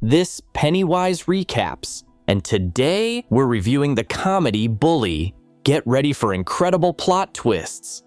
This Pennywise Recaps, and today we're reviewing the comedy Bully. Get ready for incredible plot twists.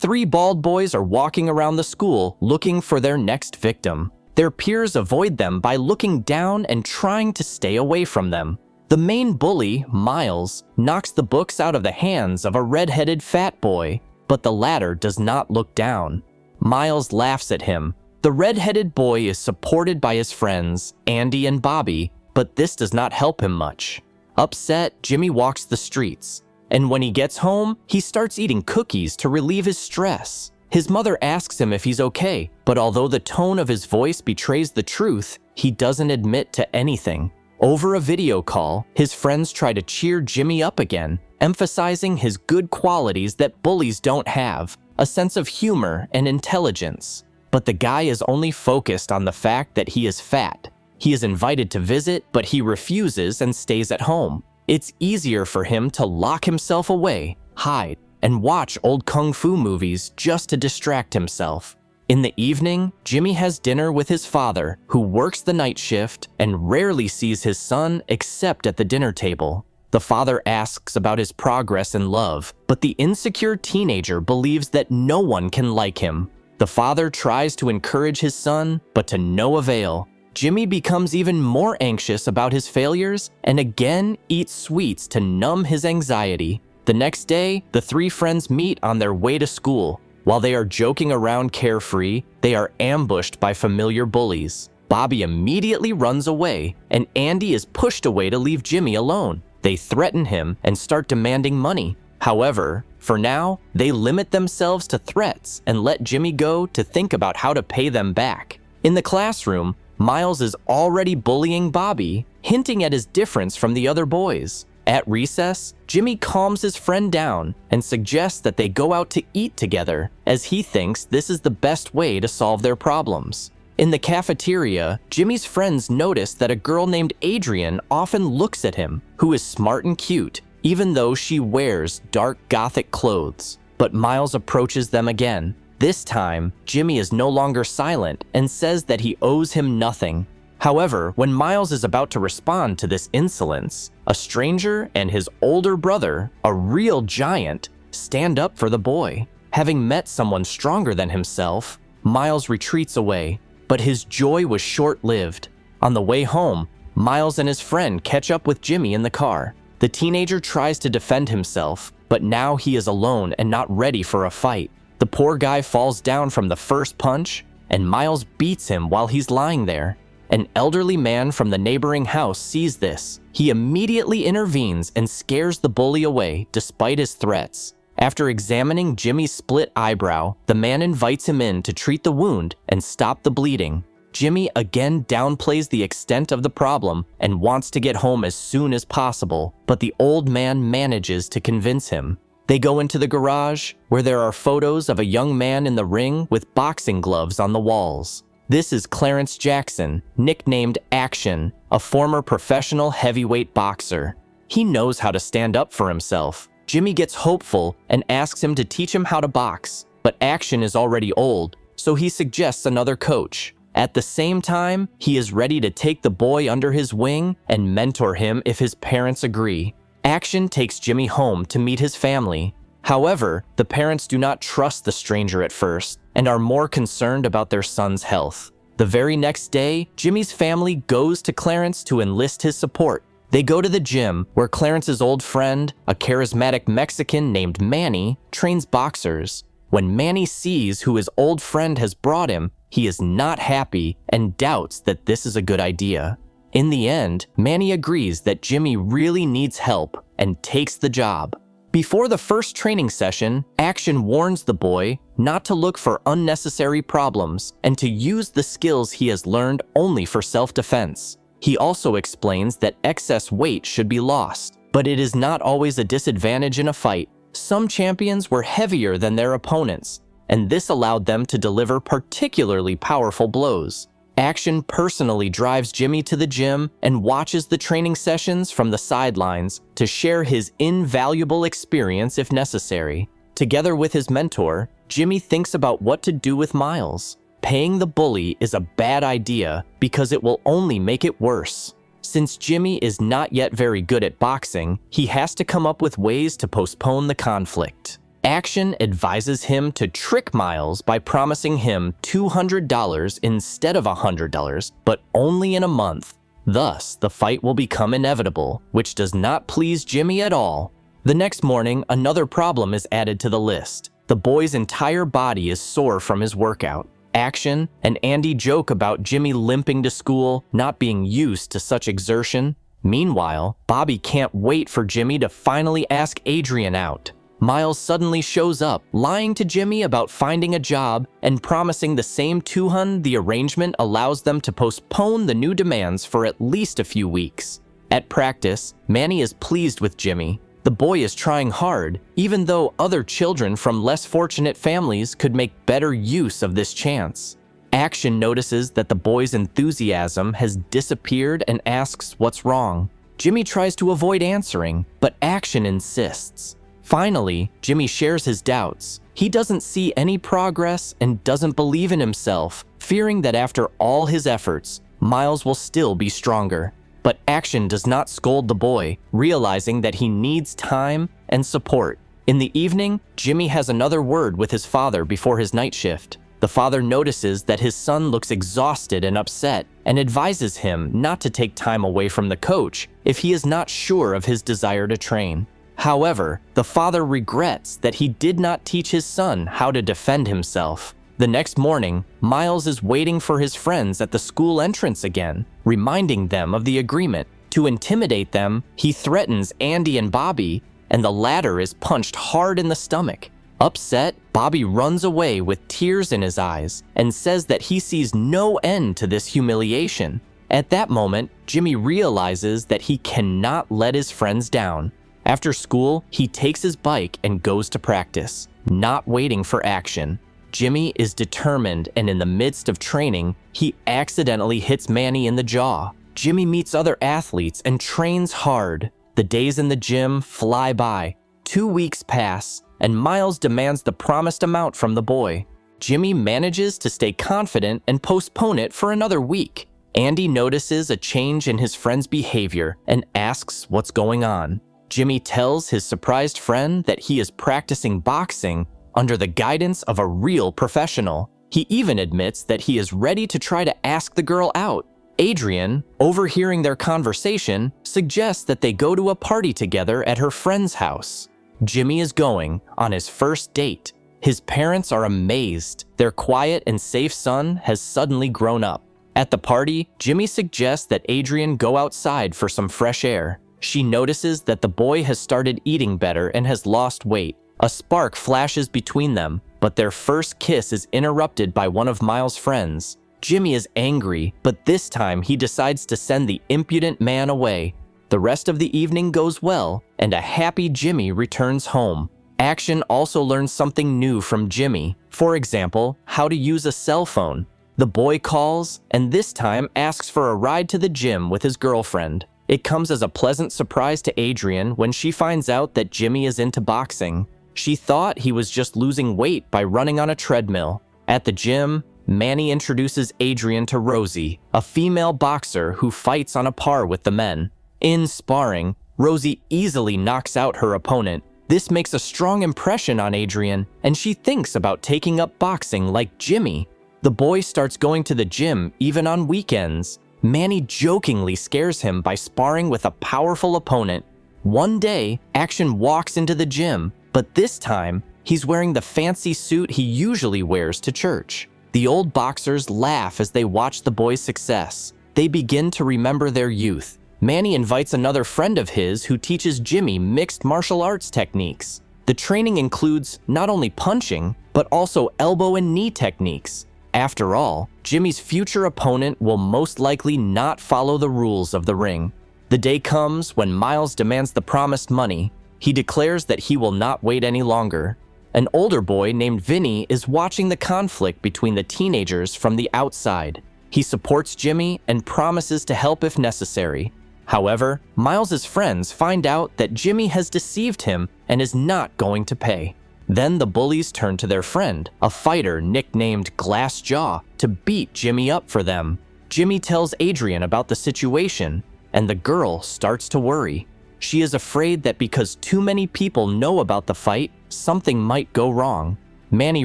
3 bald boys are walking around the school looking for their next victim. Their peers avoid them by looking down and trying to stay away from them. The main bully, Miles, knocks the books out of the hands of a red-headed fat boy, but the latter does not look down. Miles laughs at him. The red-headed boy is supported by his friends, Andy and Bobby, but this does not help him much. Upset, Jimmy walks the streets, and when he gets home, he starts eating cookies to relieve his stress. His mother asks him if he's okay, but although the tone of his voice betrays the truth, he doesn't admit to anything. Over a video call, his friends try to cheer Jimmy up again, emphasizing his good qualities that bullies don't have, a sense of humor and intelligence. But the guy is only focused on the fact that he is fat. He is invited to visit, but he refuses and stays at home. It's easier for him to lock himself away, hide, and watch old kung fu movies just to distract himself. In the evening, Jimmy has dinner with his father, who works the night shift and rarely sees his son except at the dinner table. The father asks about his progress in love, but the insecure teenager believes that no one can like him. The father tries to encourage his son, but to no avail. Jimmy becomes even more anxious about his failures and again eats sweets to numb his anxiety. The next day, the 3 friends meet on their way to school. While they are joking around carefree, they are ambushed by familiar bullies. Bobby immediately runs away, and Andy is pushed away to leave Jimmy alone. They threaten him and start demanding money. However, for now, they limit themselves to threats and let Jimmy go to think about how to pay them back. In the classroom, Miles is already bullying Bobby, hinting at his difference from the other boys. At recess, Jimmy calms his friend down and suggests that they go out to eat together, as he thinks this is the best way to solve their problems. In the cafeteria, Jimmy's friends notice that a girl named Adrian often looks at him, who is smart and cute, even though she wears dark gothic clothes. But Miles approaches them again. This time, Jimmy is no longer silent and says that he owes him nothing. However, when Miles is about to respond to this insolence, a stranger and his older brother, a real giant, stand up for the boy. Having met someone stronger than himself, Miles retreats away, but his joy was short-lived. On the way home, Miles and his friend catch up with Jimmy in the car. The teenager tries to defend himself, but now he is alone and not ready for a fight. The poor guy falls down from the first punch, and Miles beats him while he's lying there. An elderly man from the neighboring house sees this. He immediately intervenes and scares the bully away despite his threats. After examining Jimmy's split eyebrow, the man invites him in to treat the wound and stop the bleeding. Jimmy again downplays the extent of the problem and wants to get home as soon as possible, but the old man manages to convince him. They go into the garage, where there are photos of a young man in the ring with boxing gloves on the walls. This is Clarence Jackson, nicknamed Action, a former professional heavyweight boxer. He knows how to stand up for himself. Jimmy gets hopeful and asks him to teach him how to box, but Action is already old, so he suggests another coach. At the same time, he is ready to take the boy under his wing and mentor him if his parents agree. Action takes Jimmy home to meet his family. However, the parents do not trust the stranger at first and are more concerned about their son's health. The very next day, Jimmy's family goes to Clarence to enlist his support. They go to the gym, where Clarence's old friend, a charismatic Mexican named Manny, trains boxers. When Manny sees who his old friend has brought him, he is not happy and doubts that this is a good idea. In the end, Manny agrees that Jimmy really needs help and takes the job. Before the first training session, Action warns the boy not to look for unnecessary problems and to use the skills he has learned only for self-defense. He also explains that excess weight should be lost, but it is not always a disadvantage in a fight. Some champions were heavier than their opponents, and this allowed them to deliver particularly powerful blows. Action personally drives Jimmy to the gym and watches the training sessions from the sidelines to share his invaluable experience if necessary. Together with his mentor, Jimmy thinks about what to do with Miles. paying the bully is a bad idea because it will only make it worse. Since Jimmy is not yet very good at boxing, he has to come up with ways to postpone the conflict. Action advises him to trick Miles by promising him $200 instead of $100, but only in a month. Thus, the fight will become inevitable, which does not please Jimmy at all. The next morning, another problem is added to the list. The boy's entire body is sore from his workout. Action and Andy joke about Jimmy limping to school, not being used to such exertion. Meanwhile, Bobby can't wait for Jimmy to finally ask Adrian out. Miles suddenly shows up, lying to Jimmy about finding a job and promising the same $200. The arrangement allows them to postpone the new demands for at least a few weeks. At practice, Manny is pleased with Jimmy. The boy is trying hard, even though other children from less fortunate families could make better use of this chance. Action notices that the boy's enthusiasm has disappeared and asks what's wrong. Jimmy tries to avoid answering, but Action insists. Finally, Jimmy shares his doubts. He doesn't see any progress and doesn't believe in himself, fearing that after all his efforts, Miles will still be stronger. But Action does not scold the boy, realizing that he needs time and support. In the evening, Jimmy has another word with his father before his night shift. The father notices that his son looks exhausted and upset and advises him not to take time away from the coach if he is not sure of his desire to train. However, the father regrets that he did not teach his son how to defend himself. The next morning, Miles is waiting for his friends at the school entrance again, reminding them of the agreement. To intimidate them, he threatens Andy and Bobby, and the latter is punched hard in the stomach. Upset, Bobby runs away with tears in his eyes and says that he sees no end to this humiliation. At that moment, Jimmy realizes that he cannot let his friends down. After school, he takes his bike and goes to practice, not waiting for Action. Jimmy is determined, and in the midst of training, he accidentally hits Manny in the jaw. Jimmy meets other athletes and trains hard. The days in the gym fly by. 2 weeks pass, and Miles demands the promised amount from the boy. Jimmy manages to stay confident and postpone it for another week. Andy notices a change in his friend's behavior and asks what's going on. Jimmy tells his surprised friend that he is practicing boxing under the guidance of a real professional. He even admits that he is ready to try to ask the girl out. Adrian, overhearing their conversation, suggests that they go to a party together at her friend's house. Jimmy is going on his first date. His parents are amazed. Their quiet and safe son has suddenly grown up. At the party, Jimmy suggests that Adrian go outside for some fresh air. She notices that the boy has started eating better and has lost weight. A spark flashes between them, but their first kiss is interrupted by one of Miles' friends. Jimmy is angry, but this time he decides to send the impudent man away. The rest of the evening goes well, and a happy Jimmy returns home. Action also learns something new from Jimmy. For example, how to use a cell phone. The boy calls, and this time asks for a ride to the gym with his girlfriend. It comes as a pleasant surprise to Adrian when she finds out that Jimmy is into boxing. She thought he was just losing weight by running on a treadmill. At the gym, Manny introduces Adrian to Rosie, a female boxer who fights on a par with the men. In sparring, Rosie easily knocks out her opponent. This makes a strong impression on Adrian, and she thinks about taking up boxing like Jimmy. The boy starts going to the gym even on weekends. Manny jokingly scares him by sparring with a powerful opponent. One day, Action walks into the gym, but this time, he's wearing the fancy suit he usually wears to church. The old boxers laugh as they watch the boy's success. They begin to remember their youth. Manny invites another friend of his who teaches Jimmy mixed martial arts techniques. The training includes not only punching, but also elbow and knee techniques. After all, Jimmy's future opponent will most likely not follow the rules of the ring. The day comes when Miles demands the promised money. He declares that he will not wait any longer. An older boy named Vinny is watching the conflict between the teenagers from the outside. He supports Jimmy and promises to help if necessary. However, Miles's friends find out that Jimmy has deceived him and is not going to pay. Then the bullies turn to their friend, a fighter nicknamed Glassjaw, to beat Jimmy up for them. Jimmy tells Adrian about the situation, and the girl starts to worry. She is afraid that because too many people know about the fight, something might go wrong. Manny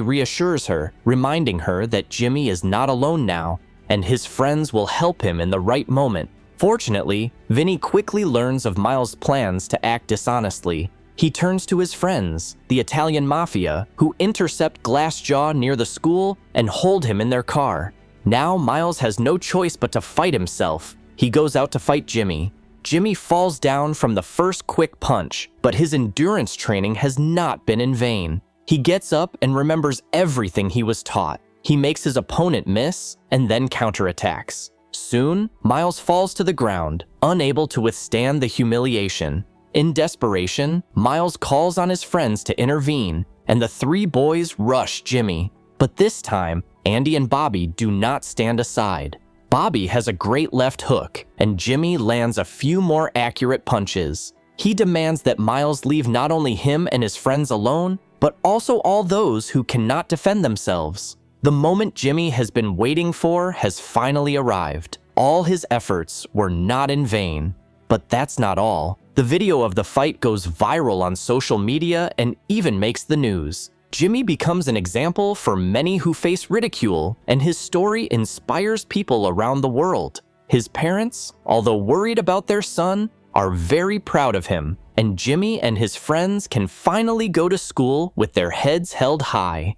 reassures her, reminding her that Jimmy is not alone now, and his friends will help him in the right moment. Fortunately, Vinny quickly learns of Miles' plans to act dishonestly. He turns to his friends, the Italian mafia, who intercept Glassjaw near the school and hold him in their car. Now Miles has no choice but to fight himself. He goes out to fight Jimmy. Jimmy falls down from the first quick punch, but his endurance training has not been in vain. He gets up and remembers everything he was taught. He makes his opponent miss and then counterattacks. Soon, Miles falls to the ground, unable to withstand the humiliation. In desperation, Miles calls on his friends to intervene, and the three boys rush Jimmy. But this time, Andy and Bobby do not stand aside. Bobby has a great left hook, and Jimmy lands a few more accurate punches. He demands that Miles leave not only him and his friends alone, but also all those who cannot defend themselves. The moment Jimmy has been waiting for has finally arrived. All his efforts were not in vain. But that's not all. The video of the fight goes viral on social media and even makes the news. Jimmy becomes an example for many who face ridicule, and his story inspires people around the world. His parents, although worried about their son, are very proud of him, and Jimmy and his friends can finally go to school with their heads held high.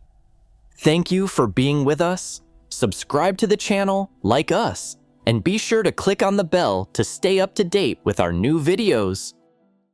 Thank you for being with us. Subscribe to the channel, like us, and be sure to click on the bell to stay up to date with our new videos.